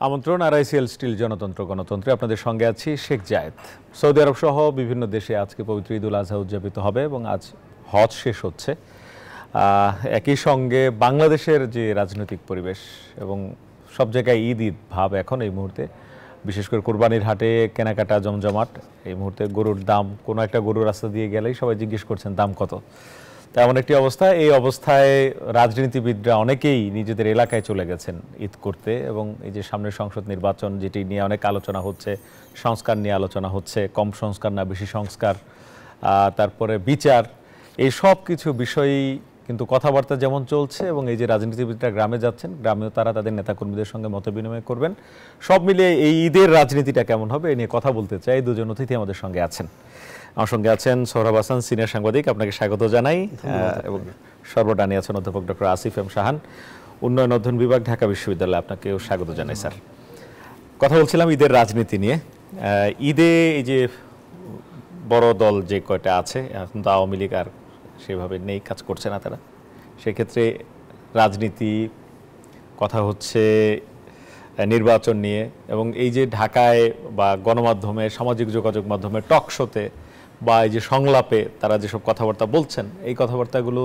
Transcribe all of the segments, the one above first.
আমন্ত্রণ RICL still জনতন্ত্র গণতন্ত্রে আপনাদের সঙ্গে আছি শেখ জায়েদ। সৌদি আরব সহ বিভিন্ন দেশে আজকে পবিত্র ঈদুল আজহা উদযাপিত হবে এবং আজ হজ শেষ হচ্ছে। একই সঙ্গে বাংলাদেশের যে রাজনৈতিক পরিবেশ এবং সব জায়গায় ঈদ ঈদ ভাব এখন এই মুহূর্তে, বিশেষ করে কোরবানির হাটে কেনাকাটা জমজমাট। এই মুহূর্তে গরুর দাম, কোনো একটা গরুর রাস্তা দিয়ে গেলেই সবাই জিজ্ঞেস করছেন দাম কত। তেমন একটি অবস্থা। এই অবস্থায় রাজনীতিবিদরা অনেকেই নিজেদের এলাকায় চলে গেছেন ঈদ করতে এবং এই যে সামনের সংসদ নির্বাচন যেটি নিয়ে অনেক আলোচনা হচ্ছে, সংস্কার নিয়ে আলোচনা হচ্ছে, কম সংস্কার না বেশি সংস্কার, তারপরে বিচার, এই সব কিছু বিষয়ই কিন্তু কথাবার্তা যেমন চলছে এবং এই যে রাজনীতিবিদরা গ্রামে যাচ্ছেন, গ্রামেও তারা তাদের নেতাকর্মীদের সঙ্গে মত বিনিময় করবেন। সব মিলিয়ে এই ঈদের রাজনীতিটা কেমন হবে এ নিয়ে কথা বলতে চাই। দুজন অতিথি আমাদের সঙ্গে আছেন। আমার সঙ্গে আছেন সোহরাব হাসান, সিনিয়র সাংবাদিক, আপনাকে স্বাগত জানাই। এবং সর্বডানি আছেন অধ্যাপক ডক্টর আসিফ এম শাহান, উন্নয়ন অধ্যয়ন বিভাগ, ঢাকা বিশ্ববিদ্যালয়। আপনাকেও স্বাগত জানাই স্যার। কথা বলছিলাম ঈদের রাজনীতি নিয়ে। ঈদে এই যে বড় দল যে কয়টা আছে, এখন তো আওয়ামী লীগ আর সেভাবে নেই, কাজ করছে না তারা। সেক্ষেত্রে রাজনীতি কথা হচ্ছে নির্বাচন নিয়ে, এবং এই যে ঢাকায় বা গণমাধ্যমে, সামাজিক যোগাযোগ মাধ্যমে, টক শোতে বা এই যে সংলাপে তারা যেসব কথাবার্তা বলছেন, এই কথাবার্তাগুলো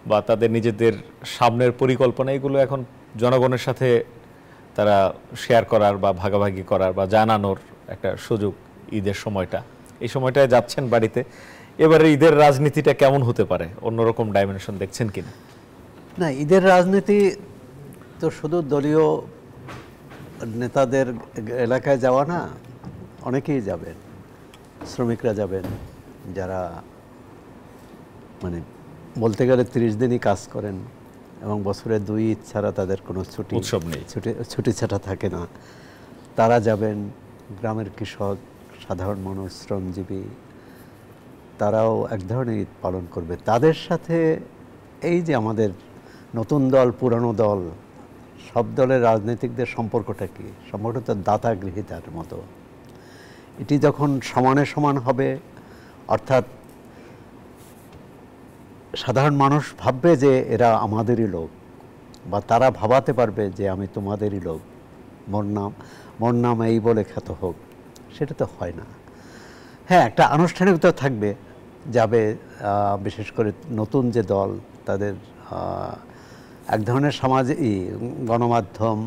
বা তাদের নিজেদের সামনের পরিকল্পনা, এগুলো এখন জনগণের সাথে তারা শেয়ার করার বা ভাগাভাগি করার বা জানানোর একটা সুযোগ ঈদের সময়টা। এই সময়টায় যাচ্ছেন বাড়িতে। এবারে ঈদের রাজনীতিটা কেমন হতে পারে, অন্যরকম ডাইমেনশন দেখছেন কিনা? না, ঈদের রাজনীতি তো শুধু দলীয় নেতাদের এলাকায় যাওয়া না, অনেকেই যাবেন। শ্রমিকরা যাবেন, যারা মানে বলতে গেলে 30 দিনই কাজ করেন এবং বছরে 2 ঈদ ছাড়া তাদের কোনো উৎসব নেই, ছুটি ছাটা থাকে না। তারা যাবেন। গ্রামের কৃষক, সাধারণ মানুষ, শ্রমজীবী, তারাও এক ধরনের ঈদ পালন করবে। তাদের সাথে এই যে আমাদের নতুন দল, পুরানো দল, সব দলের রাজনীতিকদের সম্পর্কটা কি? সম্পর্কটা দাতা গৃহীতার মতো। এটি যখন সমানে সমান হবে, অর্থাৎ সাধারণ মানুষ ভাববে যে এরা আমাদেরই লোক, বা তারা ভাবাতে পারবে যে আমি তোমাদেরই লোক, মোর নাম এই বলে খ্যাত হোক, সেটা তো হয় না। হ্যাঁ, একটা আনুষ্ঠানিকতা থাকবে, যাবে। বিশেষ করে নতুন যে দল, তাদের এক ধরনের গণমাধ্যম,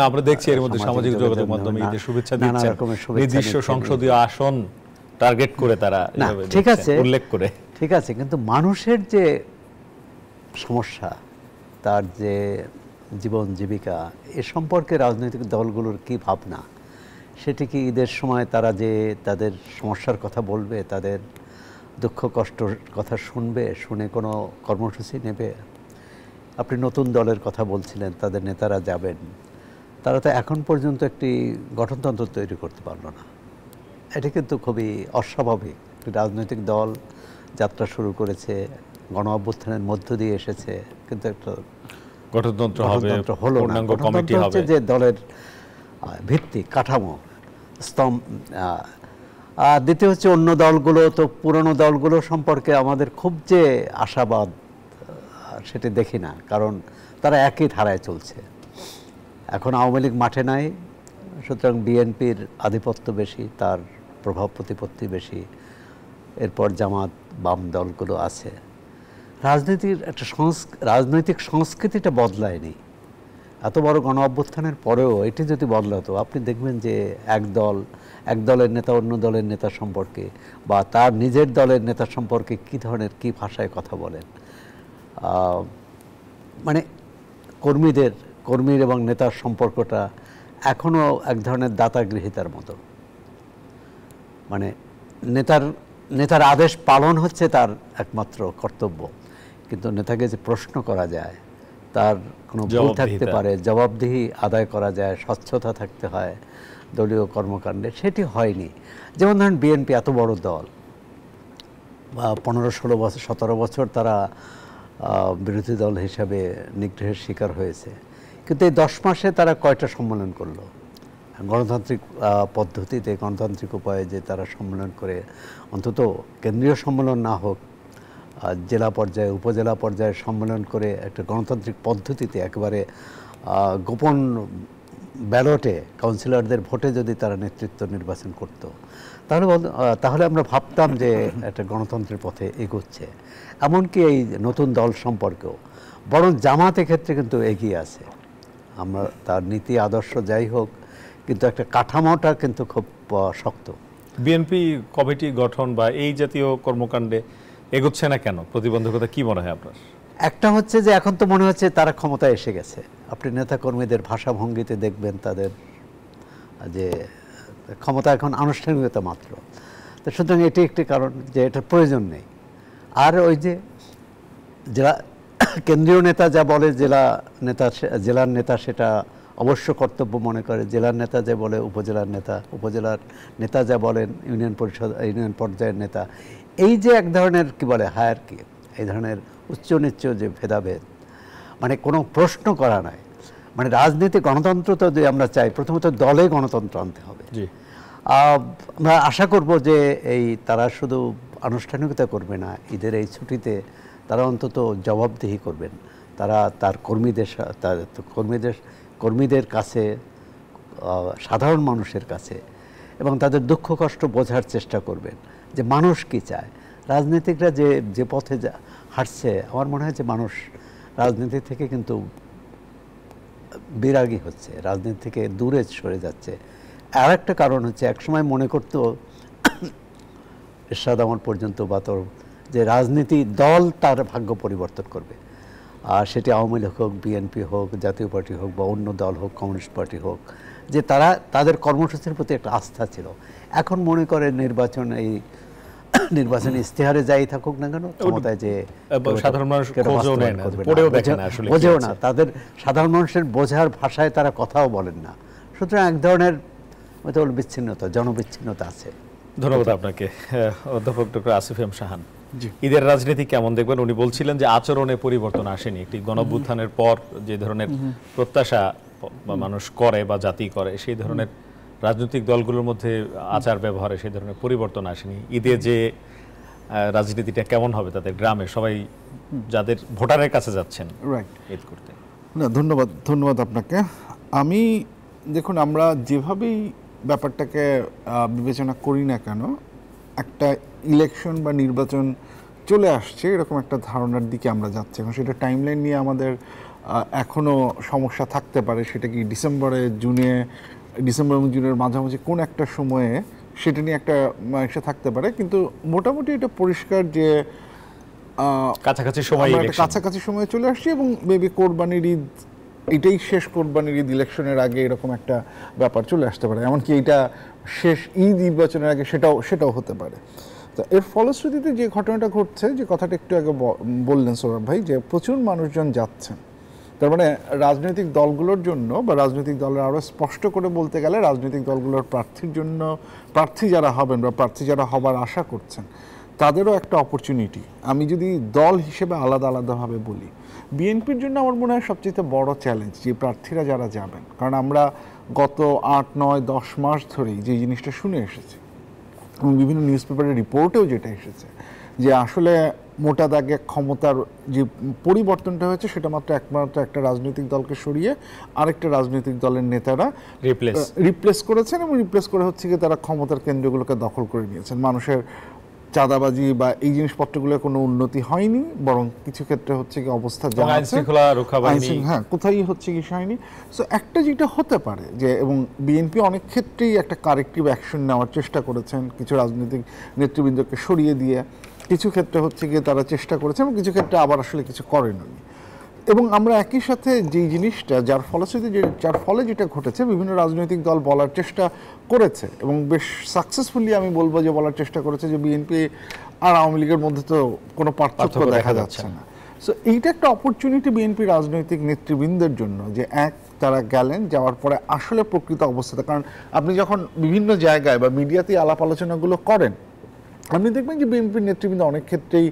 আমরা দেখছি এর মধ্যে সামাজিক যোগাযোগ মাধ্যমে ঈদের শুভেচ্ছা দিচ্ছেন, নির্দিষ্ট সংসদীয় আসন টার্গেট করে তারা ঠিক আছে, উল্লেখ করে। ঠিক আছে, কিন্তু মানুষের যে সমস্যা, তার যে জীবন জীবিকা, এ সম্পর্কে রাজনৈতিক দলগুলোর কি ভাবনা, সেটি কি ঈদের সময় তারা যে তাদের সমস্যার কথা বলবে, তাদের দুঃখ কষ্টর কথা শুনবে, শুনে কোনো কর্মসূচি নেবে? আপনি নতুন দলের কথা বলছিলেন, তাদের নেতারা যাবেন। তারা তো এখন পর্যন্ত একটি গঠনতন্ত্র তৈরি করতে পারল না। এটি কিন্তু খুবই অস্বাভাবিক। রাজনৈতিক দল যাত্রা শুরু করেছে, গণ অভ্যুত্থানের মধ্য দিয়ে এসেছে, কিন্তু একটা গঠনতন্ত্র হলো না। গঠনতন্ত্র হচ্ছে যে দলের ভিত্তি, কাঠামো, স্তম্ভ। দ্বিতীয় হচ্ছে অন্য দলগুলো, তো পুরনো দলগুলো সম্পর্কে আমাদের খুব যে আশাবাদ, সেটি দেখি না, কারণ তারা একই ধারায় চলছে। এখন আওয়ামী লীগ মাঠে নাই, সুতরাং বিএনপির আধিপত্য বেশি, তার প্রভাব প্রতিপত্তি বেশি। এরপর জামাত, বাম দলগুলো আছে। রাজনীতির একটা রাজনৈতিক সংস্কৃতিটা বদলায়নি। এত বড় গণ অভ্যুত্থানের পরেও এটি যদি বদলাতো, আপনি দেখবেন যে এক দলের নেতা অন্য দলের নেতা সম্পর্কে, বা তার নিজের দলের নেতা সম্পর্কে কী ধরনের, কী ভাষায় কথা বলেন। মানে কর্মীর এবং নেতার সম্পর্কটা এখনও এক ধরনের দাতা গৃহীতার মতো। মানে নেতার আদেশ পালন হচ্ছে তার একমাত্র কর্তব্য, কিন্তু নেতাকে যে প্রশ্ন করা যায়, তার কোনো ভুল থাকতে পারে, জবাবদিহি আদায় করা যায়, স্বচ্ছতা থাকতে হয় দলীয় কর্মকাণ্ডে, সেটি হয়নি। যেমন ধরেন বিএনপি এত বড় দল, 15-16 বছর 17 বছর তারা বিরোধী দল হিসাবে নিগ্রহের শিকার হয়েছে, কিন্তু এই 10 মাসে তারা কয়টা সম্মেলন করলো? গণতান্ত্রিক পদ্ধতিতে, গণতান্ত্রিক উপায়ে যে তারা সম্মেলন করে, অন্তত কেন্দ্রীয় সম্মেলন না হোক, জেলা পর্যায়ে, উপজেলা পর্যায়ে সম্মেলন করে একটা গণতান্ত্রিক পদ্ধতিতে একেবারে গোপন ব্যালটে কাউন্সিলরদের ভোটে যদি তারা নেতৃত্ব নির্বাচন করত, তাহলে আমরা ভাবতাম যে একটা গণতন্ত্রের পথে এগোচ্ছে। এমনকি এই নতুন দল সম্পর্কেও বরং জামাত ক্ষেত্রে কিন্তু এগিয়ে আছে। আমরা তার নীতি আদর্শ যাই হোক, কিন্তু একটা কাঠামোটা কিন্তু খুব শক্ত। বিএনপি কমিটি গঠন বা এই জাতীয় কর্মকাণ্ডে এগোচ্ছে না কেন? প্রতিবন্ধকতা কি মনে হয় আপনার? একটা হচ্ছে যে এখন তো মনে হচ্ছে তারা ক্ষমতায় এসে গেছে। আপনি নেতাকর্মীদের ভাষাভঙ্গিতে দেখবেন তাদের যে ক্ষমতা এখন আনুষ্ঠানিকতা মাত্র। তো সুতরাং এটি একটি কারণ যে এটার প্রয়োজন নেই। আর ওই যে জেলা কেন্দ্রীয় নেতা যা বলে জেলার নেতা সেটা অবশ্য কর্তব্য মনে করে, জেলার নেতা যে বলে উপজেলার নেতা যা বলেন ইউনিয়ন পর্যায়ের নেতা। এই যে এক ধরনের কি বলে হায়ারকি, এই ধরনের উচ্চ নিচ্চ যে ভেদাভেদ, মানে কোনো প্রশ্ন করা নাই। মানে রাজনীতি গণতন্ত্র তো যদি আমরা চাই, প্রথমত দলে গণতন্ত্র আনতে হবে। আমরা আশা করব যে তারা শুধু আনুষ্ঠানিকতা করবে না, ঈদের এই ছুটিতে তারা অন্তত জবাবদিহি করবেন। তারা তার কর্মীদের কাছে, সাধারণ মানুষের কাছে, এবং তাদের দুঃখ কষ্ট বোঝার চেষ্টা করবেন যে মানুষ কি চায়। রাজনীতিকরা যে পথে হাঁটছে, আমার মনে হয় যে মানুষ রাজনীতি থেকে কিন্তু বিরাগী হচ্ছে, রাজনীতি থেকে দূরে সরে যাচ্ছে। আর একটা কারণ হচ্ছে, একসময় মনে করতো এরশাদ আমল পর্যন্ত যে রাজনীতি দল তার ভাগ্য পরিবর্তন করবে, আর সেটি আওয়ামী লীগ হোক, বিএনপি হোক, জাতীয় পার্টি হোক বা অন্য দল হোক, কমিউনিস্ট পার্টি হোক, যে তাদের কর্মসূচির প্রতি একটা আস্থা ছিল। এখন মনে করে নির্বাচনী ইশতেহারে যাই থাকুক না কেন, ক্ষমতায় যে সাধারণ মানুষ বোঝেও না, তাদের সাধারণ মানুষের বোঝার ভাষায় তারা কথাও বলেন না। সুতরাং এক ধরনের বিচ্ছিন্নতা, জনবিচ্ছিন্নতা আছে। ধন্যবাদ আপনাকে অধ্যাপক ডক্টর আসিফ এম শাহান। ঈদের রাজনীতি কেমন দেখবেন? উনি বলছিলেন যে আচরণে পরিবর্তন আসেনি। একটি গণঅভ্যুত্থানের পর যে ধরনের প্রত্যাশা মানুষ করে বা জাতি করে, সেই ধরনের রাজনৈতিক দলগুলোর মধ্যে আচার ব্যবহারে সেই ধরনের পরিবর্তন আসেনি। ঈদে যে রাজনীতিটা কেমন হবে তাদের গ্রামে, সবাই যাদের ভোটারের কাছে যাচ্ছেন ঈদ করতে। না, ধন্যবাদ আপনাকে। দেখুন, আমরা যেভাবেই ব্যাপারটাকে বিবেচনা করি না কেন, একটা ইলেকশন বা নির্বাচন চলে আসছে এরকম একটা ধারণার দিকে আমরা যাচ্ছি। এখন সেটা টাইমলাইন নিয়ে আমাদের এখনও সমস্যা থাকতে পারে। সেটা কি ডিসেম্বর এবং জুনের মাঝামাঝি কোন একটা সময়ে, সেটা নিয়ে একটা থাকতে পারে। কিন্তু মোটামুটি এটা পরিষ্কার যে কাছাকাছি সময়ে চলে আসছি, এবং মেবি কোরবানির ঈদ, এটাই শেষ কোরবানির ঈদ, ইলেকশনের আগে এরকম একটা ব্যাপার চলে আসতে পারে। এমনকি এটা শেষ ঈদ নির্বাচনের আগে সেটাও হতে পারে। তো এর ফলশ্রুতিতে যে ঘটনাটা ঘটছে, যে কথাটা একটু আগে বললেন সৌরভ ভাই, যে প্রচুর মানুষজন যাচ্ছেন। তার মানে রাজনৈতিক দলগুলোর জন্য, বা রাজনৈতিক দলের আরও স্পষ্ট করে বলতে গেলে রাজনৈতিক দলগুলোর প্রার্থী যারা হবেন বা প্রার্থী যারা হবার আশা করছেন, তাদেরও একটা অপরচুনিটি। আমি যদি দল হিসেবে আলাদাভাবে বলি, বিএনপির জন্য আমার মনে হয় সবচেয়ে বড় চ্যালেঞ্জ যে প্রার্থীরা যারা যাবেন। কারণ আমরা গত 8, 9, 10 মাস ধরেই যে জিনিসটা শুনে এসেছি, এবং বিভিন্ন নিউজ পেপারের রিপোর্টেও যেটা এসেছে, যে আসলে মোটা দাগে ক্ষমতার যে পরিবর্তনটা হয়েছে সেটা একমাত্র একটা রাজনৈতিক দলকে সরিয়ে আরেকটা রাজনৈতিক দলের নেতারা রিপ্লেস করেছেন, এবং রিপ্লেস করে হচ্ছে কি তারা ক্ষমতার কেন্দ্রগুলোকে দখল করে নিয়েছেন। মানুষের চাঁদাবাজি বা এই জিনিসপত্রগুলোর কোনো উন্নতি হয়নি, বরং কিছু ক্ষেত্রে হচ্ছে কি অবস্থা কোথায় হচ্ছে কি হয়নি। সো একটা যেটা হতে পারে যে, এবং বিএনপি অনেক ক্ষেত্রেই একটা কারেক্টিভ অ্যাকশন নেওয়ার চেষ্টা করেছেন, কিছু রাজনৈতিক নেতৃবৃন্দকে সরিয়ে দিয়ে, কিছু ক্ষেত্রে হচ্ছে গিয়ে তারা চেষ্টা করেছেন, এবং কিছু ক্ষেত্রে আবার আসলে কিছু করেননি। এবং আমরা একই সাথে যেই জিনিসটা যার ফলে যেটা ঘটেছে, বিভিন্ন রাজনৈতিক দল বলার চেষ্টা করেছে, এবং বেশ সাকসেসফুলি আমি বলবো যে বলার চেষ্টা করেছে যে বিএনপি আর আওয়ামী লীগের মধ্যে তো কোনো পার্থক্য দেখা যাচ্ছে না। সো এইটা একটা অপরচুনিটি বিএনপি রাজনৈতিক নেতৃবৃন্দের জন্য, যে তারা গেলেন, যাওয়ার পরে আসলে প্রকৃত অবস্থাটা, কারণ আপনি যখন বিভিন্ন জায়গায় বা মিডিয়াতে আলাপ আলোচনাগুলো করেন, আপনি দেখবেন যে বিএনপির নেতৃবৃন্দ অনেক ক্ষেত্রেই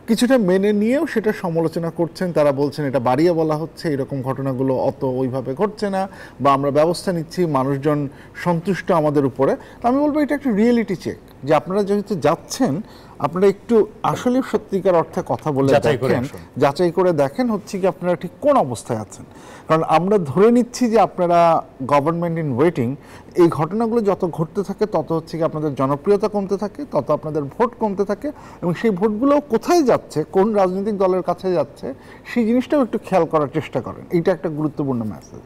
কিছুটা মেনে নিয়েও সেটা সমালোচনা করছেন। তারা বলছেন এটা বাড়িয়ে বলা হচ্ছে, এরকম ঘটনাগুলো অত ওইভাবে ঘটছে না, বা আমরা ব্যবস্থা নিচ্ছি, মানুষজন সন্তুষ্ট আমাদের উপরে। আমি বলবো এটা একটা রিয়েলিটি চেক, যে আপনারা যেহেতু যাচ্ছেন আপনারা একটু আসলে সত্যিকার অর্থে কথা বলে দেখেন, যাচাই করে দেখেন হচ্ছে কি আপনারা ঠিক কোন অবস্থায় আছেন। কারণ আমরা ধরে নিচ্ছি যে আপনারা গভর্নমেন্ট ইন ওয়েটিং, এই ঘটনাগুলো যত ঘটতে থাকে তত হচ্ছে কি আপনাদের জনপ্রিয়তা কমতে থাকে, তত আপনাদের ভোট কমতে থাকে, এবং সেই ভোটগুলো কোথায় যাচ্ছে, কোন রাজনৈতিক দলের কাছে যাচ্ছে, সেই জিনিসটাও একটু খেয়াল করার চেষ্টা করেন। এইটা একটা গুরুত্বপূর্ণ মেসেজ।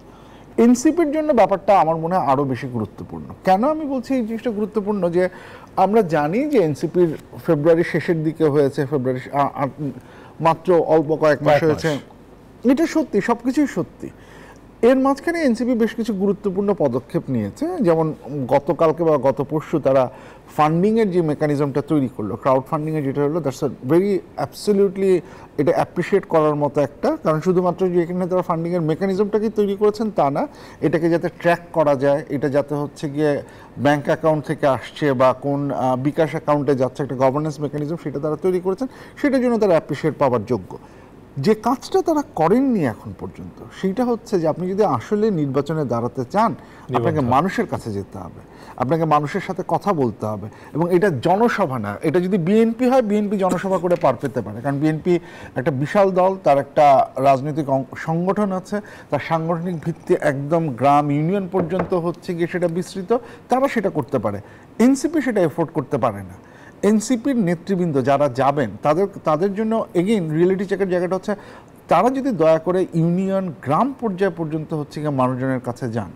এনসিপির জন্য ব্যাপারটা আমার মনে হয় আরও বেশি গুরুত্বপূর্ণ। কেন আমি বলছি এই জিনিসটা গুরুত্বপূর্ণ, যে আমরা জানি যে এনসিপির ফেব্রুয়ারির শেষের দিকে হয়েছে, ফেব্রুয়ারি মাত্র অল্প কয়েক মাস হয়েছে, এটা সত্যি, সব কিছুই সত্যি। এর মাঝখানে এনসিপি বেশ কিছু গুরুত্বপূর্ণ পদক্ষেপ নিয়েছে, যেমন গতকালকে বা গত পরশু তারা ফান্ডিংয়ের যে মেকানিজমটা তৈরি করলো, ক্রাউড ফান্ডিংয়ের যেটা হলো, দ্যাটস আ ভেরি অ্যাবসলিউটলি এটা অ্যাপ্রিসিয়েট করার মতো একটা, কারণ শুধুমাত্র যে এখানে তারা ফান্ডিংয়ের মেকানিজমটাকে তৈরি করেছেন তা না, এটাকে যাতে ট্র্যাক করা যায়, এটা যাতে হচ্ছে গিয়ে ব্যাঙ্ক অ্যাকাউন্ট থেকে আসছে বা কোন বিকাশ অ্যাকাউন্টে যাচ্ছে, একটা গভর্নেন্স মেকানিজম সেটা তারা তৈরি করেছেন, সেটার জন্য তারা অ্যাপ্রিসিয়েট পাওয়ার যোগ্য। যে কাজটা তারা করেননি এখন পর্যন্ত সেইটা হচ্ছে যে আপনি যদি আসলে নির্বাচনে দাঁড়াতে চান আপনাকে মানুষের কাছে যেতে হবে, আপনাকে মানুষের সাথে কথা বলতে হবে, এবং এটা জনসভা না। এটা যদি বিএনপি হয়, বিএনপি জনসভা করে পার পেতে পারে, কারণ বিএনপি একটা বিশাল দল, তার একটা রাজনৈতিক সংগঠন আছে, তার সাংগঠনিক ভিত্তি একদম গ্রাম ইউনিয়ন পর্যন্ত হচ্ছে গিয়ে সেটা বিস্তৃত, তারা সেটা করতে পারে। এনসিপি সেটা এফোর্ড করতে পারে না। এনসিপির নেতৃবৃন্দ যারা যাবেন তাদের জন্য এগেইন রিয়েলিটি চেকের জায়গাটা হচ্ছে তারা যদি দয়া করে ইউনিয়ন গ্রাম পর্যায় পর্যন্ত হচ্ছে গিয়ে মানুষজনের কাছে যান,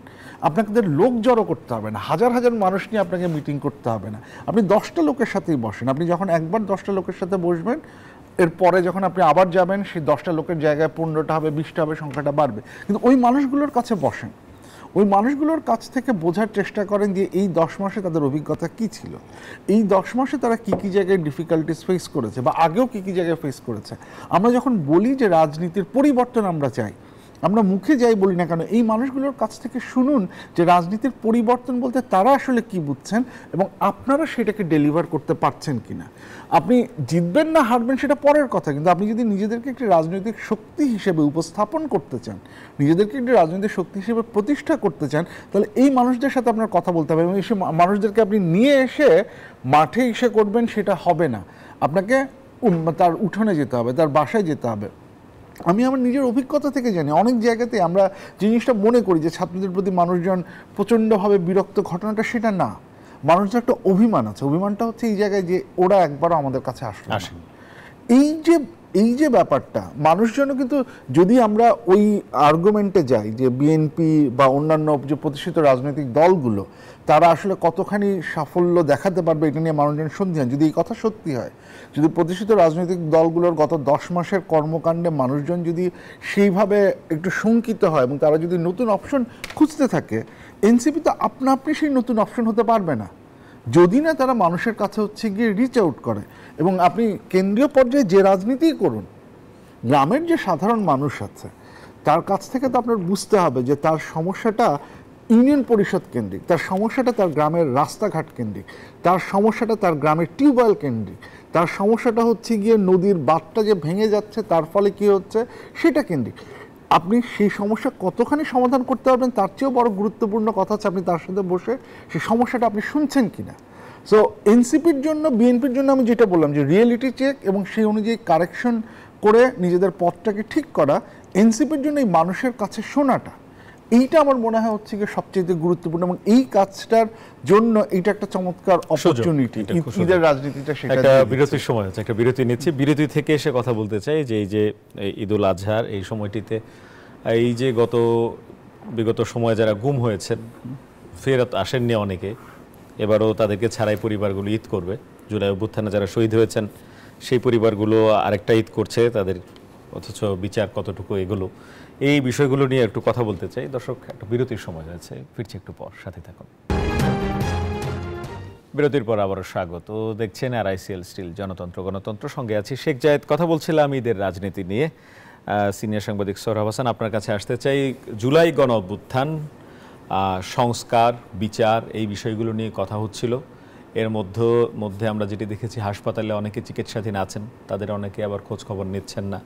আপনাদের লোক জড়ো করতে হবে না, হাজার হাজার মানুষ নিয়ে আপনাকে মিটিং করতে হবে না, আপনি 10টা লোকের সাথেই বসেন। আপনি যখন একবার 10টা লোকের সাথে বসবেন, এরপরে যখন আপনি আবার যাবেন সেই 10টা লোকের জায়গায় 15টা হবে, 20টা হবে, সংখ্যাটা বাড়বে, কিন্তু ওই মানুষগুলোর কাছে বসেন, ওই মানুষগুলোর কাছ থেকে বোঝার চেষ্টা করেন যে এই 10 মাসে তাদের অভিজ্ঞতা কী ছিল, এই 10 মাসে তারা কী কী জায়গায় ডিফিকাল্টিস ফেস করেছে বা আগেও কী কী জায়গায় ফেস করেছে। আমরা যখন বলি যে রাজনীতির পরিবর্তন আমরা চাই, আমরা মুখে যাই বলি না কেন, এই মানুষগুলোর কাছ থেকে শুনুন যে রাজনীতির পরিবর্তন বলতে তারা আসলে কি বুঝছেন এবং আপনারা সেটাকে ডেলিভার করতে পারছেন কিনা। আপনি জিতবেন না হারবেন সেটা পরের কথা, কিন্তু আপনি যদি নিজেদেরকে একটি রাজনৈতিক শক্তি হিসেবে উপস্থাপন করতে চান, নিজেদেরকে একটি রাজনৈতিক শক্তি হিসেবে প্রতিষ্ঠা করতে চান, তাহলে এই মানুষদের সাথে আপনার কথা বলতে হবে, এবং এই মানুষদেরকে আপনি নিয়ে এসে মাঠে এসে করবেন সেটা হবে না। আপনাকে তার উঠোনে যেতে হবে, তার বাসায় যেতে হবে। আমি আমার নিজের অভিজ্ঞতা থেকে জানি অনেক জায়গাতে আমরা জিনিসটা মনে করি যে ছাত্রদের প্রতি মানুষজন প্রচণ্ডভাবে বিরক্ত, ঘটনাটা সেটা না। মানুষদের একটা অভিমান আছে, অভিমানটা হচ্ছে এই জায়গায় যে ওরা একবারও আমাদের কাছে আসে। এই যে ব্যাপারটা মানুষজন কিন্তু, যদি আমরা ওই আর্গুমেন্টে যাই যে বিএনপি বা অন্যান্য যে প্রতিষ্ঠিত রাজনৈতিক দলগুলো তারা আসলে কতখানি সাফল্য দেখাতে পারবে এটা নিয়ে মানুষজন সন্দিহান, যদি এই কথা সত্যি হয়, যদি প্রতিষ্ঠিত রাজনৈতিক দলগুলোর গত 10 মাসের কর্মকাণ্ডে মানুষজন যদি সেইভাবে একটু শঙ্কিত হয় এবং তারা যদি নতুন অপশন খুঁজতে থাকে, এনসিপি তো আপনা আপনি সেই নতুন অপশন হতে পারবে না যদি না তারা মানুষের কাছে হচ্ছে গিয়ে রিচ আউট করে। এবং আপনি কেন্দ্রীয় পর্যায়ে যে রাজনীতি করুন, গ্রামের যে সাধারণ মানুষ আছে তার কাছ থেকে তো আপনার বুঝতে হবে যে তার সমস্যাটা ইউনিয়ন পরিষদ কেন্দ্রিক, তার সমস্যাটা তার গ্রামের রাস্তাঘাট কেন্দ্রিক, তার সমস্যাটা তার গ্রামের টিউবওয়েল কেন্দ্রিক, তার সমস্যাটা হচ্ছে গিয়ে নদীর বাঁধটা যে ভেঙে যাচ্ছে তার ফলে কি হচ্ছে সেটা কেন্দ্রিক। আপনি সেই সমস্যা কতখানি সমাধান করতে পারবেন তার চেয়েও বড় গুরুত্বপূর্ণ কথা হচ্ছে আপনি তার সাথে বসে সেই সমস্যাটা আপনি শুনছেন কিনা। সো এনসিপির জন্য, বিএনপির জন্য আমি যেটা বললাম যে রিয়েলিটি চেক এবং সেই অনুযায়ী কারেকশন করে নিজেদের পথটাকে ঠিক করা, এনসিপির জন্য এই মানুষের কাছে শোনাটা, এইটা আমার মনে হয় হচ্ছে গিয়ে সবচেয়ে গুরুত্বপূর্ণ, এবং এই কাজটার জন্য এইটা একটা চমৎকার অপরচুনিটি ঈদের রাজনীতিটা। একটা বিরতির সময় হচ্ছে, একটা বিরতি নিচ্ছি, বিরতি থেকে এসে কথা বলতে চাই যে এই যে ঈদুল আজহার এই সময়টিতে এই যে বিগত সময়ে যারা গুম হয়েছেন, ফেরত আসেননি অনেকে, এবারও তাদেরকে ছাড়াই পরিবারগুলো ঈদ করবে। জুলাই অভ্যুত্থানে যারা শহীদ হয়েছেন সেই পরিবারগুলো আরেকটা ঈদ করছে তাদের, অথচ বিচার কতটুকু, এগুলো এই বিষয়গুলো নিয়ে একটু কথা বলতে চাই। দর্শক, একটা বিরতির সময় হয়েছে, ফিরছি একটু পর, সাথে থাকুন। বিরতির পর আবারও স্বাগত। দেখছেন RICL স্টিল জনতন্ত্র গণতন্ত্র, সঙ্গে আছি শেখ জায়েদ। কথা বলছিলাম ঈদের রাজনীতি নিয়ে। সিনিয়র সাংবাদিক সোহরাব হাসান, আপনার কাছে আসতে চাই। জুলাই গণ অভ্যুত্থান, সংস্কার, বিচার, এই বিষয়গুলো নিয়ে কথা হচ্ছিল। এর মধ্যে আমরা যেটি দেখেছি, হাসপাতালে অনেকে চিকিৎসাধীন আছেন, তাদের অনেকে আবার খোঁজ খবর নিচ্ছেন না,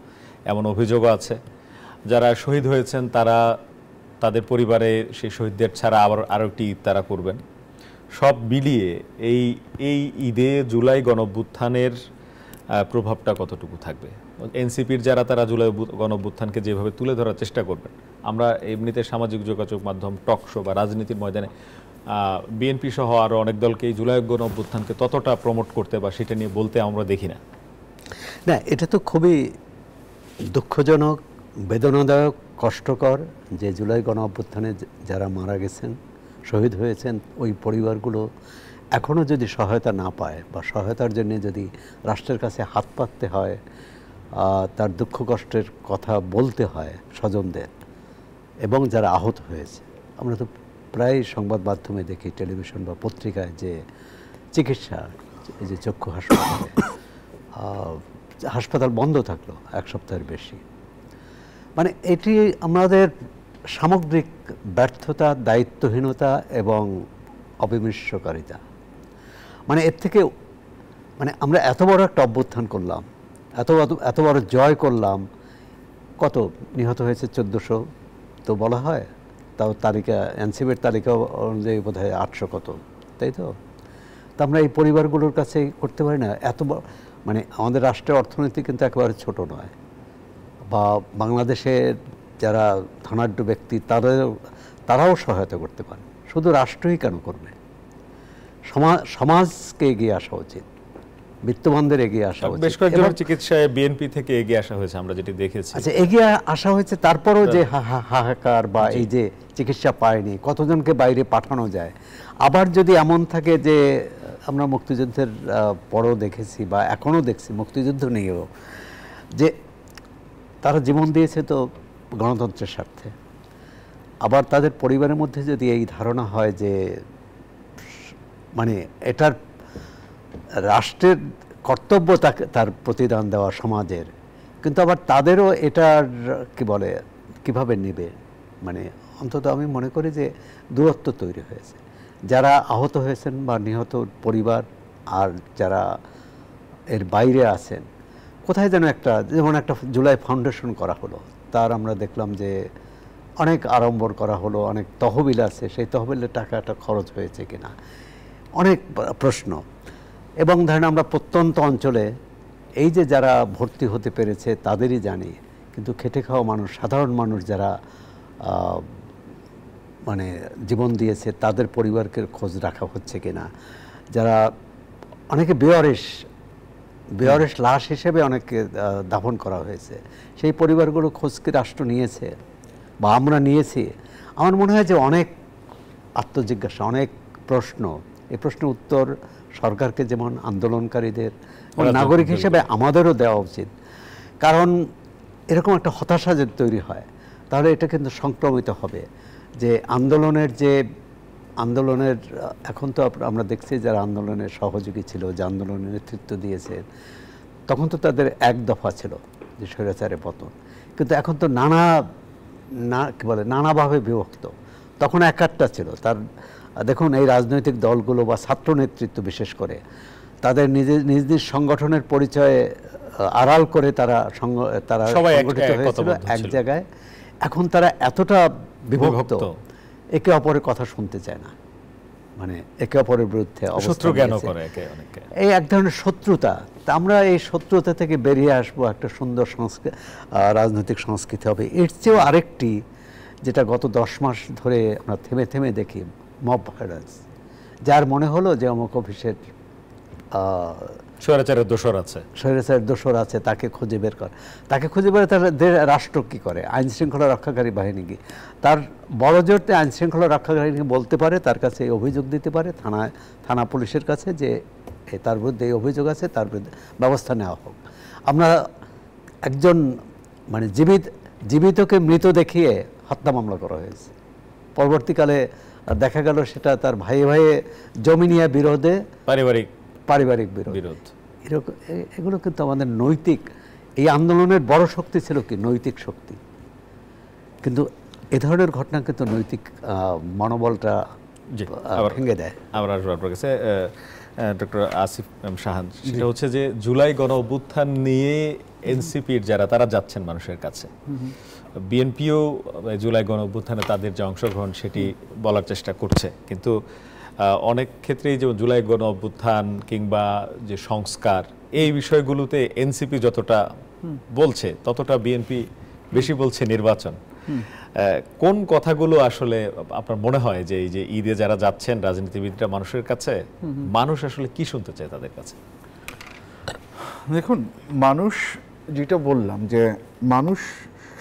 এমন অভিযোগও আছে। যারা শহীদ হয়েছেন তারা তাদের পরিবারে সেই শহীদদের ছাড়া আবার আরও একটি ঈদ তারা করবেন। সব মিলিয়ে এই ঈদে জুলাই গণঅভ্যুত্থানের প্রভাবটা কতটুকু থাকবে? এনসিপির যারা তারা জুলাই গণঅভ্যুত্থানকে যেভাবে তুলে ধরার চেষ্টা করবেন, আমরা এমনিতে সামাজিক যোগাযোগ মাধ্যম, টক শো বা রাজনীতির ময়দানে বিএনপি সহ আরও অনেক দলকে এই জুলাই গণঅভ্যুত্থানকে ততটা প্রমোট করতে বা সেটা নিয়ে বলতে আমরা দেখি না। না, এটা তো খুবই দুঃখজনক, বেদনাদায়ক, কষ্টকর যে জুলাই গণঅভ্যুত্থানে যারা মারা গেছেন, শহীদ হয়েছেন, ওই পরিবারগুলো এখনও যদি সহায়তা না পায় বা সহায়তার জন্য যদি রাষ্ট্রের কাছে হাত পাততে হয়, তার দুঃখ কষ্টের কথা বলতে হয় স্বজনদের, এবং যারা আহত হয়েছে, আমরা তো প্রায় সংবাদ মাধ্যমে দেখি, টেলিভিশন বা পত্রিকায়, যে চিকিৎসা, এই যে চক্ষু হাসপাতালে হাসপাতাল বন্ধ থাকলো 1 সপ্তাহের বেশি। মানে এটি আমাদের সামগ্রিক ব্যর্থতা, দায়িত্বহীনতা এবং অবিমৃষ্যকারিতা। মানে এর থেকে, মানে আমরা এত বড় একটা অভ্যুত্থান করলাম, এত বড় জয় করলাম, কত নিহত হয়েছে? 1400 তো বলা হয়, তাও তালিকা, এনসিপির তালিকা অনুযায়ী বোধ হয় 800 কত, তাই তো? তা আমরা এই পরিবারগুলোর কাছে করতে পারি না? এত মানে আমাদের রাষ্ট্রের অর্থনীতি কিন্তু একেবারে ছোট নয়, বা বাংলাদেশের যারা ধনাঢ্য ব্যক্তি তারাও সহায়তা করতে পারে, শুধু রাষ্ট্রই কেন করবে? সমাজকে এগিয়ে আসা উচিত, বিত্তবানদের এগিয়ে আসা উচিত। বেশ কয়েকজনের চিকিৎসায় বিএনপি থেকে এগিয়ে আসা হয়েছে, আমরা যেটি দেখেছি। আচ্ছা, এগিয়ে আসা হয়েছে, তারপরও যে হাহাকার বা এই যে চিকিৎসা পায়নি, কতজনকে বাইরে পাঠানো যায়? আবার যদি এমন থাকে যে, আমরা মুক্তিযুদ্ধের পরও দেখেছি বা এখনও দেখছি, মুক্তিযুদ্ধ নিয়েও, যে তারা জীবন দিয়েছে তো গণতন্ত্রের স্বার্থে, আবার তাদের পরিবারের মধ্যে যদি এই ধারণা হয় যে মানে এটার রাষ্ট্রের কর্তব্য তার প্রতিদান দেওয়া সমাজের, কিন্তু আবার তাদেরও এটার কি বলে কিভাবে নেবে? মানে অন্তত আমি মনে করি যে দূরত্ব তৈরি হয়েছে। যারা আহত হয়েছেন বা নিহত পরিবার, আর যারা এর বাইরে আছেন, কোথায় যেন একটা, যেমন একটা জুলাই ফাউন্ডেশন করা হলো, তার আমরা দেখলাম যে অনেক আড়ম্বর করা হলো, অনেক তহবিল আছে, সেই তহবিলের টাকাটা খরচ হয়েছে কিনা, অনেক প্রশ্ন। এবং ধরেন আমরা প্রত্যন্ত অঞ্চলে এই যে যারা ভর্তি হতে পেরেছে তাদেরই জানি, কিন্তু খেটে খাওয়া মানুষ, সাধারণ মানুষ যারা মানে জীবন দিয়েছে, তাদের পরিবারকে খোঁজ রাখা হচ্ছে কিনা, যারা অনেকে বেয়ারেস লাশ হিসেবে অনেককে দাফন করা হয়েছে, সেই পরিবারগুলো খোঁজ কি রাষ্ট্র নিয়েছে বা আমরা নিয়েছি? আমার মনে হয় যে অনেক আত্মজিজ্ঞাসা, অনেক প্রশ্ন, এই প্রশ্নের উত্তর সরকারকে, যেমন আন্দোলনকারীদের, নাগরিক হিসেবে আমাদেরও দেওয়া উচিত। কারণ এরকম একটা হতাশা যদি তৈরি হয়, তাহলে এটা কিন্তু সংক্রমিত হবে। যে আন্দোলনের এখন তো আমরা দেখছি যারা আন্দোলনের সহযোগী ছিল, যে আন্দোলনের নেতৃত্ব দিয়েছে, তখন তো তাদের এক দফা ছিল যে স্বৈরাচারের পতন, কিন্তু এখন তো নানাভাবে বিভক্ত। তখন একটা ছিল তার। দেখুন, এই রাজনৈতিক দলগুলো বা ছাত্র নেতৃত্ব বিশেষ করে, তাদের নিজ নিজ সংগঠনের পরিচয়ে আড়াল করে তারা সংগঠিত হয়েছিল এক জায়গায়। এখন তারা এতটা বিভক্ত, একে অপরের কথা শুনতে চায় না, মানে একে অপরের বিরুদ্ধে এই এক ধরনের শত্রুতা। তা আমরা এই শত্রুতা থেকে বেরিয়ে আসবো, একটা সুন্দর রাজনৈতিক সংস্কৃতি হবে। এর চেয়েও আরেকটি, যেটা গত 10 মাস ধরে আমরা থেমে থেমে দেখি, মব ভাইরাস। যার মনে হলো যে অমুক অফিসের স্বৈরাচারের দোসর আছে, তাকে খুঁজে বের তার রাষ্ট্র কি করে? আইন শৃঙ্খলা রক্ষাকারী বাহিনী কি? তার বড় জোরতে আইন শৃঙ্খলা রক্ষাকারী বাহিনী বলতে পারে, তার কাছে অভিযোগ দিতে পারে থানা পুলিশের কাছে, যে তার বিরুদ্ধে এই অভিযোগ আছে, তার বিরুদ্ধে ব্যবস্থা নেওয়া হোক। আমরা একজন মানে জীবিতকে মৃত দেখিয়ে হত্যা মামলা করা হয়েছে, পরবর্তীকালে দেখা গেল সেটা তার ভাইয়ে জমি নিয়ে বিরোধে, পারিবারিক বিরোধ। এগুলো কিন্তু আমাদের নৈতিক, এই আন্দোলনের বড় শক্তি ছিল কি? নৈতিক শক্তি। কিন্তু এ ধরনের ঘটনা কিন্তু নৈতিক মনোবলটা ভেঙে দেয়। আবার আসবো আপনার কাছে, ডক্টর আসিফ শাহান। সেটা হচ্ছে যে জুলাই গণ অভ্যুত্থান নিয়ে এনসিপির যারা, তারা যাচ্ছেন মানুষের কাছে, বিএনপিও জুলাই গণ অভ্যুত্থানে তাদের যে অংশগ্রহণ সেটি বলার চেষ্টা করছে, কিন্তু অনেক ক্ষেত্রেই যে জুলাই গণ অভ্যুত্থান কিংবা যে সংস্কার এই বিষয়গুলোতে এনসিপি যতটা বলছে ততটা বিএনপি বেশি বলছে নির্বাচন। কোন কথাগুলো আসলে আপনার মনে হয় যে এই যে ঈদে যারা যাচ্ছেন রাজনীতিবিদরা মানুষের কাছে, মানুষ আসলে কি শুনতে চায় তাদের কাছে? দেখুন, মানুষ যেটা বললাম যে মানুষ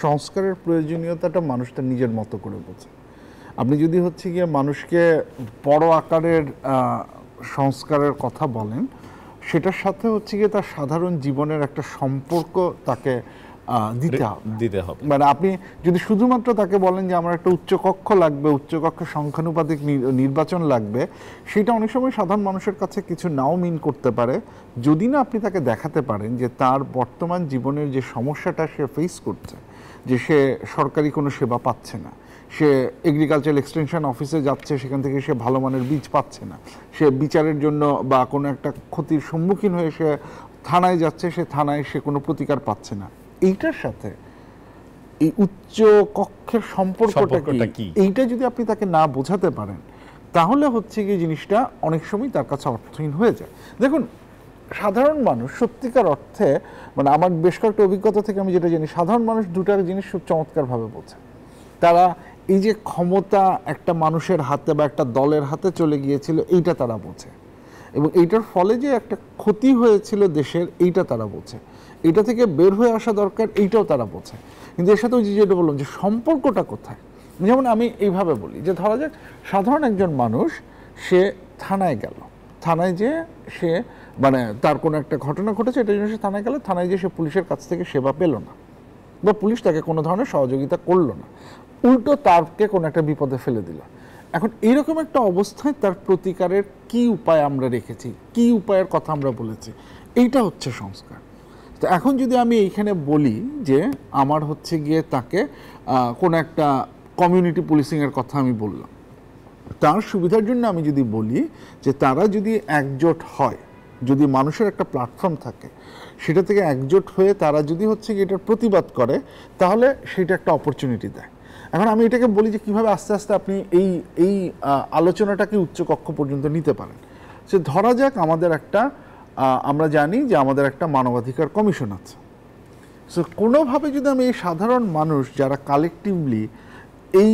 সংস্কারের প্রয়োজনীয়তাটা মানুষ তার নিজের মতো করে বোঝে। আপনি যদি হচ্ছে গিয়ে মানুষকে বড় আকারের সংস্কারের কথা বলেন, সেটার সাথে হচ্ছে গিয়ে তার সাধারণ জীবনের একটা সম্পর্ক তাকে দিতে হবে। মানে আপনি যদি শুধুমাত্র তাকে বলেন যে আমার একটা উচ্চকক্ষ লাগবে, উচ্চকক্ষ সংখ্যানুপাতিক নির্বাচন লাগবে, সেটা অনেক সময় সাধারণ মানুষের কাছে কিছু নাও মিন করতে পারে, যদি না আপনি তাকে দেখাতে পারেন যে তার বর্তমান জীবনের যে সমস্যাটা সে ফেস করছে, যে সে সরকারি কোনো সেবা পাচ্ছে না, সে এগ্রিকালচার এক্সটেনশন অফিসে যাচ্ছে, সেখান থেকে সে ভালো মানের বীজ পাচ্ছে না, সে বিচারের জন্য বা কোনো একটা ক্ষতির সম্মুখীন হয়ে সে থানায় যাচ্ছে, সে থানায় সে কোনো প্রতিকার পাচ্ছে না। এইটার সাথে এই উচ্চ কক্ষের সম্পর্কটা কি, এইটা যদি আপনি তাকে না বোঝাতে পারেন, তাহলে হচ্ছে কি জিনিসটা অনেক সময় তার কাছে অর্থহীন হয়ে যায়। দেখুন, সাধারণ মানুষ সত্যিকার অর্থে, মানে আমার বেশ কয়েকটা অভিজ্ঞতা থেকে আমি যেটা জানি, সাধারণ মানুষ দুটা জিনিস খুব চমৎকারভাবে বোঝে। তারা এই যে ক্ষমতা একটা মানুষের হাতে বা একটা দলের হাতে চলে গিয়েছিল, এইটা তারা বোঝে, এবং এইটার ফলে যে একটা ক্ষতি হয়েছিল দেশের, এইটা তারা বোঝে। এটা থেকে বের হয়ে আসা দরকার, এইটাও তারা বোঝে। কিন্তু এর সাথে ওই যেটা বললাম যে সম্পর্কটা কোথায়, যেমন আমি এইভাবে বলি যে ধরা যাক সাধারণ একজন মানুষ, সে থানায় গেল, থানায় যে সে মানে তার কোনো একটা ঘটনা ঘটেছে, এটার জন্য সে থানায় গেল, থানায় যে সে পুলিশের কাছ থেকে সেবা পেল না, বা পুলিশ তাকে কোনো ধরনের সহযোগিতা করলো না, উল্টো তারকে কোনো একটা বিপদে ফেলে দিল। এখন এইরকম একটা অবস্থায় তার প্রতিকারের কি উপায় আমরা রেখেছি, কি উপায়ের কথা আমরা বলেছি, এইটা হচ্ছে সংস্কার। তো এখন যদি আমি এইখানে বলি যে আমার হচ্ছে গিয়ে তাকে কোনো একটা কমিউনিটি পুলিশিংয়ের কথা আমি বললাম, তার সুবিধার জন্য আমি যদি বলি যে তারা যদি একজোট হয়, যদি মানুষের একটা প্ল্যাটফর্ম থাকে, সেটা থেকে একজোট হয়ে তারা যদি হচ্ছে গিয়ে এটার প্রতিবাদ করে, তাহলে সেটা একটা অপরচুনিটি দেয়। এখন আমি এটাকে বলি যে কীভাবে আস্তে আস্তে আপনি এই আলোচনাটাকে উচ্চকক্ষ পর্যন্ত নিতে পারেন। সে ধরা যাক আমাদের একটা আমরা জানি যে আমাদের একটা মানবাধিকার কমিশন আছে। সো কোনোভাবে যদি আমি এই সাধারণ মানুষ যারা কালেকটিভলি এই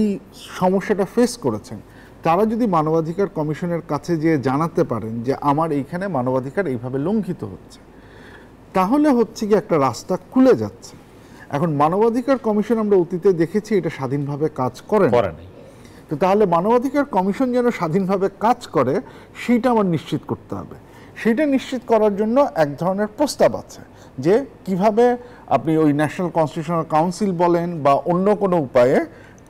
সমস্যাটা ফেস করেছেন, তারা যদি মানবাধিকার কমিশনের কাছে যেয়ে জানাতে পারেন যে আমার এইখানে মানবাধিকার এইভাবে লঙ্ঘিত হচ্ছে, তাহলে হচ্ছে কি একটা রাস্তা খুলে যাচ্ছে। এখন মানবাধিকার কমিশন আমরা অতীতে দেখেছি এটা স্বাধীনভাবে কাজ করে না, তো তাহলে মানবাধিকার কমিশন যেন স্বাধীনভাবে কাজ করে সেইটা আমার নিশ্চিত করতে হবে। সেটা নিশ্চিত করার জন্য এক ধরনের প্রস্তাব আছে যে কিভাবে আপনি ওই ন্যাশনাল কনস্টিটিউশনাল কাউন্সিল বলেন বা অন্য কোনো উপায়ে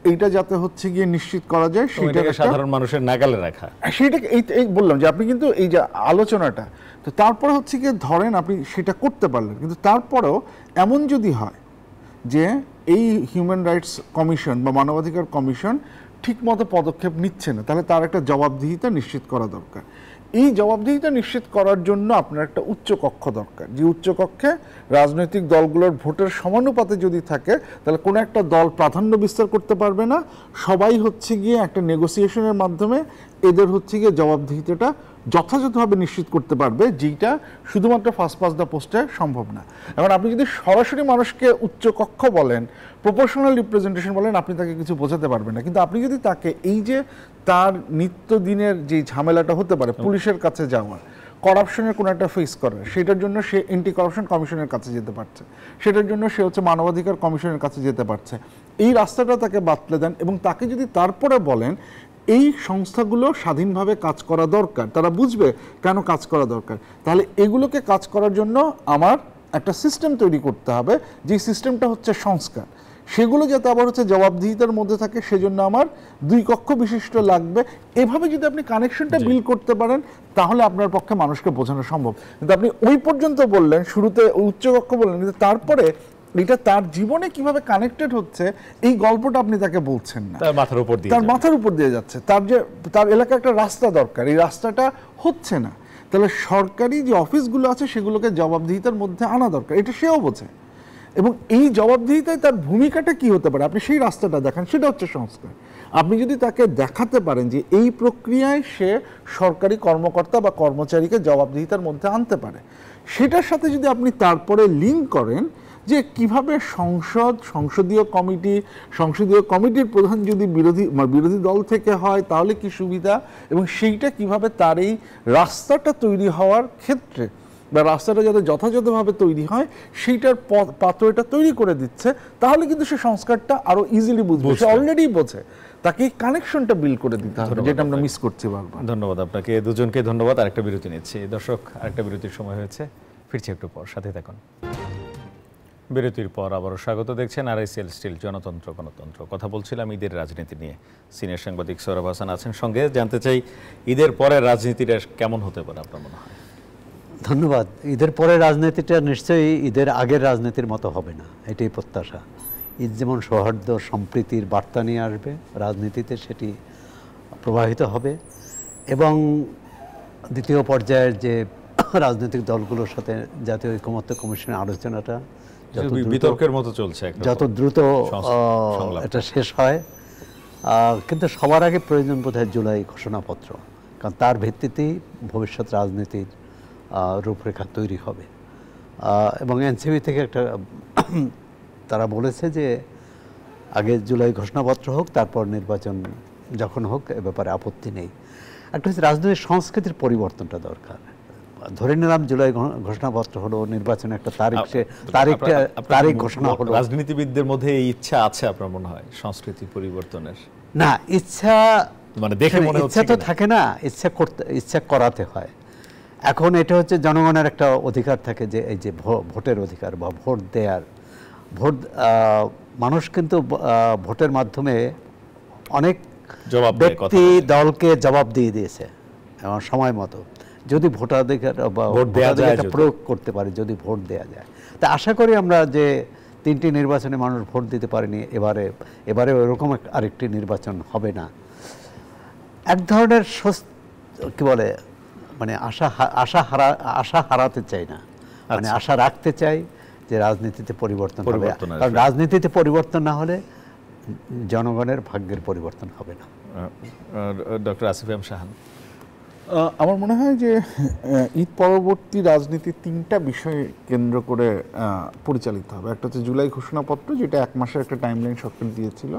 এইটা যাতে হচ্ছে গিয়ে নিশ্চিত করা যায়, সেটাকে সাধারণ মানুষের নাগালে রাখা, সেটাকে এই বললাম যে আপনি কিন্তু এই যে আলোচনাটা, তো তারপরে হচ্ছে গিয়ে ধরেন আপনি সেটা করতে পারলেন, কিন্তু তারপরেও এমন যদি হয় যে এই হিউম্যান রাইটস কমিশন বা মানবাধিকার কমিশন ঠিকমতো পদক্ষেপ নিচ্ছে না, তাহলে তার একটা জবাবদিহিতা নিশ্চিত করা দরকার। এই জবাবদিহিতা নিশ্চিত করার জন্য আপনার একটা উচ্চকক্ষ দরকার, যে উচ্চকক্ষে রাজনৈতিক দলগুলোর ভোটের সমানুপাতে যদি থাকে, তাহলে কোনো একটা দল প্রাধান্য বিস্তার করতে পারবে না, সবাই হচ্ছে গিয়ে একটা নেগোসিয়েশনের মাধ্যমে এদের হচ্ছে গিয়ে জবাবদিহিতাটা যথাযথভাবে নিশ্চিত করতে পারবে, যেটা শুধুমাত্র ফার্স্ট পাস দ্য পোস্টে সম্ভব না। এখন আপনি যদি সরাসরি মানুষকে উচ্চকক্ষ বলেন, প্রপোর্শনাল রিপ্রেজেন্টেশন বলেন, আপনি তাকে কিছু বোঝাতে পারবেন না। কিন্তু আপনি যদি তাকে এই যে তার নিত্যদিনের যে ঝামেলাটা হতে পারে, পুলিশের কাছে যাওয়ার, করাপশনের কোনো একটা ফেস করার, সেটার জন্য সে অ্যান্টি করাপশন কমিশনের কাছে যেতে পারছে, সেটার জন্য সে হচ্ছে মানবাধিকার কমিশনের কাছে যেতে পারছে, এই রাস্তাটা তাকে বাতলে দেন এবং তাকে যদি তারপরে বলেন এই সংস্থাগুলো স্বাধীনভাবে কাজ করা দরকার, তারা বুঝবে কেন কাজ করা দরকার, তাহলে এগুলোকে কাজ করার জন্য আমার একটা সিস্টেম তৈরি করতে হবে, যে সিস্টেমটা হচ্ছে সংস্কার, সেগুলো যাতে আবার হচ্ছে জবাবদিহিতার মধ্যে থাকে, সেজন্য আমার দুই কক্ষ বিশিষ্ট লাগবে। এভাবে যদি আপনি কানেকশনটা বিল্ড করতে পারেন, তাহলে আপনার পক্ষে মানুষকে বোঝানো সম্ভব। কিন্তু আপনি ওই পর্যন্ত বললেন, শুরুতে উচ্চকক্ষ বললেন, কিন্তু তারপরে এটা তার জীবনে কিভাবে কানেক্টেড হচ্ছে এই গল্পটা আপনি তাকে বলছেন না, তার মাথার উপর দিয়ে যাচ্ছে। তার এলাকায় একটা রাস্তা দরকার, এই রাস্তাটা হচ্ছে না, তাহলে সরকারি যে অফিসগুলো আছে সেগুলোকে জবাবদিহিতার মধ্যে আনা দরকার, এটা সেও বোঝে। এবং এই জবাবদিহিতায় তার ভূমিকাটা কি হতে পারে, আপনি সেই রাস্তাটা দেখান, সেটা হচ্ছে সংস্কার। আপনি যদি তাকে দেখাতে পারেন যে এই প্রক্রিয়ায় সে সরকারি কর্মকর্তা বা কর্মচারীকে জবাবদিহিতার মধ্যে আনতে পারে, সেটার সাথে যদি আপনি তারপরে লিঙ্ক করেন যে কিভাবে সংসদীয় কমিটির প্রধান যদি বিরোধী দল থেকে হয় তাহলে কি সুবিধা, এবং সেইটা কিভাবে তার এই রাস্তাটা তৈরি হওয়ার ক্ষেত্রে বা রাস্তাটা যাতে যথাযথভাবে তৈরি হয় সেইটার পাথওয়েটা তৈরি করে দিচ্ছে, তাহলে কিন্তু সে সংস্কারটা আরো ইজিলি বুঝবে। সে অলরেডি বোঝে, তাকে এই কানেকশনটা বিল্ড করে দিতে হবে, যেটা আমরা মিস করছি বারবার। ধন্যবাদ আপনাকে দুজনকে, ধন্যবাদ। আরেকটা বিরতি নিচ্ছি দর্শক, আরেকটা বিরতির সময় হয়েছে, ফিরছি একটু পর, সাথে থাকুন। বিরতির পর আবারও স্বাগত, দেখছেন আরআইসিএল স্টিল জনতন্ত্র গণতন্ত্র। কথা বলছিলাম ঈদের রাজনীতি নিয়ে। সিনিয়র সাংবাদিক সৌরভ হাসান আছেন সঙ্গে। জানতে চাই, ঈদের পরে রাজনীতিটা কেমন হতে পারে আপনার মনে হয়? ধন্যবাদ। ঈদের পরে রাজনীতিটা নিশ্চয়ই ঈদের আগের রাজনীতির মতো হবে না, এটাই প্রত্যাশা। ঈদ যেমন সৌহার্দ্য সম্প্রীতির বার্তা নিয়ে আসবে, রাজনীতিতে সেটি প্রবাহিত হবে। এবং দ্বিতীয় পর্যায়ের যে রাজনৈতিক দলগুলোর সাথে জাতীয় ঐকমত্য কমিশনের আলোচনাটা বিতর্কের মতো চলছে, যত দ্রুত এটা শেষ হয়। কিন্তু সবার আগে প্রয়োজন বোধহয় জুলাই ঘোষণাপত্র, কারণ তার ভিত্তিতেই ভবিষ্যৎ রাজনীতির রূপরেখা তৈরি হবে। এবং এনসিপি থেকে একটা তারা বলেছে যে আগে জুলাই ঘোষণাপত্র হোক, তারপর নির্বাচন যখন হোক, এ ব্যাপারে আপত্তি নেই। একটা হচ্ছে রাজনৈতিক সংস্কৃতির পরিবর্তনটা দরকার। ধরে নিলাম জুলাই ঘোষণাপত্র হলো, নির্বাচনে একটা তারিখ ঘোষণা হলো। রাজনীতিবিদদের মধ্যে এই ইচ্ছা আছে আপনার মনে হয় সংস্কৃতি পরিবর্তনের? না, ইচ্ছা মানে দেখে মনে হচ্ছে ইচ্ছা তো থাকে না, ইচ্ছা করাতে হয়। এখন এটা হচ্ছে জনগণের একটা অধিকার থাকে, যে এই যে ভোটের অধিকার বা ভোট দেওয়ার। মানুষ কিন্তু ভোটের মাধ্যমে অনেক ব্যক্তি দলকে জবাব দিয়ে দিয়েছে এবং সময় মতো, যদি ভোটাধিকার বা ভোটাধিকারটা প্রয়োগ করতে পারে, যদি ভোট দেওয়া যায়। তা আশা করি আমরা যে 3টি নির্বাচনে মানুষ ভোট দিতে পারেনি, এবারে ওরকম আরেকটি নির্বাচন হবে না। এক ধরনের কি বলে, মানে আশা হারাতে চাই না, মানে আশা রাখতে চাই যে রাজনীতিতে পরিবর্তন হবে। কারণ রাজনীতিতে পরিবর্তন না হলে জনগণের ভাগ্যের পরিবর্তন হবে না। ডক্টর আসিফ এম শাহান, আমার মনে হয় যে ঈদ পরবর্তী রাজনীতি 3টা বিষয় কেন্দ্র করে পরিচালিত হবে। একটা হচ্ছে জুলাই ঘোষণাপত্র, যেটা 1 মাসের একটা টাইমলাইন সরকার দিয়েছিল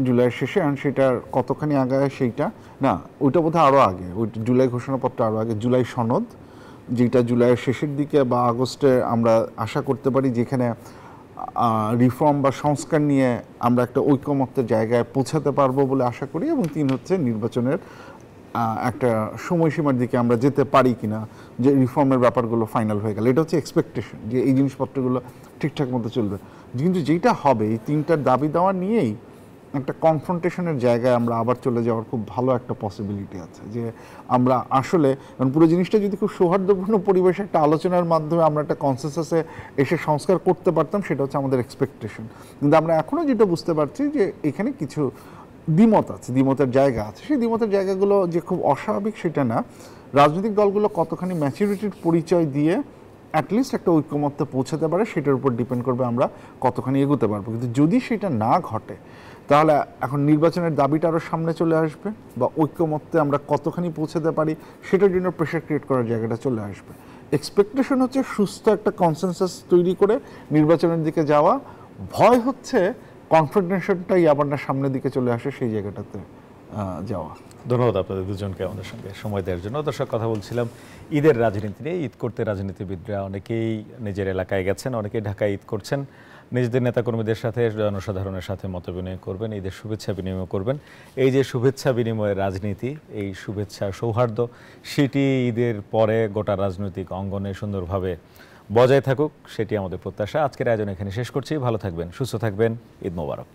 জুলাইয়ের শেষে, আর সেটার কতখানি আগায় সেইটা না, ওইটা বোধহয় আরও আগে, ওই জুলাই ঘোষণাপত্র আরও আগে। জুলাই সনদ, যেটা জুলাইয়ের শেষের দিকে বা আগস্টে আমরা আশা করতে পারি, যেখানে রিফর্ম বা সংস্কার নিয়ে আমরা একটা ঐকমত্যের জায়গায় পৌঁছাতে পারবো বলে আশা করি। এবং 3 হচ্ছে নির্বাচনের একটা সময়সীমার দিকে আমরা যেতে পারি কিনা, যে রিফর্মের ব্যাপারগুলো ফাইনাল হয়ে গেল। এটা হচ্ছে এক্সপেকটেশন, যে এই জিনিসপত্রগুলো ঠিকঠাক মতো চলবে। কিন্তু যেটা হবে, এই 3টার দাবি দেওয়া নিয়েই একটা কনফ্রন্টেশনের জায়গায় আমরা আবার চলে যাওয়ার খুব ভালো একটা পসিবিলিটি আছে, যে আমরা আসলে পুরো জিনিসটা যদি খুব সৌহার্দ্যপূর্ণ পরিবেশে একটা আলোচনার মাধ্যমে আমরা একটা কনসেনসাসে এসে সংস্কার করতে পারতাম, সেটা হচ্ছে আমাদের এক্সপেকটেশন। কিন্তু আমরা এখনও যেটা বুঝতে পারছি যে এখানে কিছু দ্বিমত আছে, দ্বিমতের জায়গা আছে। সেই দ্বিমতের জায়গাগুলো যে খুব অস্বাভাবিক সেটা না, রাজনৈতিক দলগুলো কতখানি ম্যাচুরিটির পরিচয় দিয়ে অ্যাটলিস্ট একটা ঐকমত্যে পৌঁছাতে পারে, সেটার উপর ডিপেন্ড করবে আমরা কতখানি এগোতে পারবো। কিন্তু যদি সেটা না ঘটে, তাহলে এখন নির্বাচনের দাবিটা আরও সামনে চলে আসবে, বা ঐকমত্যে আমরা কতখানি পৌঁছাতে পারি সেটার জন্য প্রেশার ক্রিয়েট করার জায়গাটা চলে আসবে। এক্সপেকটেশন হচ্ছে সুস্থ একটা কনসেনসাস তৈরি করে নির্বাচনের দিকে যাওয়া, ভয় হচ্ছে কনফ্রন্টেশনটাই আবার না সামনের দিকে চলে আসে, সেই জায়গাটাতে যাওয়া। ধন্যবাদ আপনাদের দুজনকে আমাদের সঙ্গে সময় দেওয়ার জন্য। দর্শক, কথা বলছিলাম ঈদের রাজনীতি নিয়ে। ঈদ করতে রাজনীতিবিদরা অনেকেই নিজের এলাকায় গেছেন, অনেকেই ঢাকায় ঈদ করছেন, নিজেদের নেতাকর্মীদের সাথে, জনসাধারণের সাথে মত বিনিময় করবেন, ঈদের শুভেচ্ছা বিনিময় করবেন। এই যে শুভেচ্ছা বিনিময়ের রাজনীতি, এই শুভেচ্ছা সৌহার্দ্য, সেটি ঈদের পরে গোটা রাজনৈতিক অঙ্গনে সুন্দরভাবে বজায় থাকুক, সেটি আমাদের প্রত্যাশা। আজকের আয়োজন এখানে শেষ করছি। ভালো থাকবেন, সুস্থ থাকবেন, ঈদ মোবারক।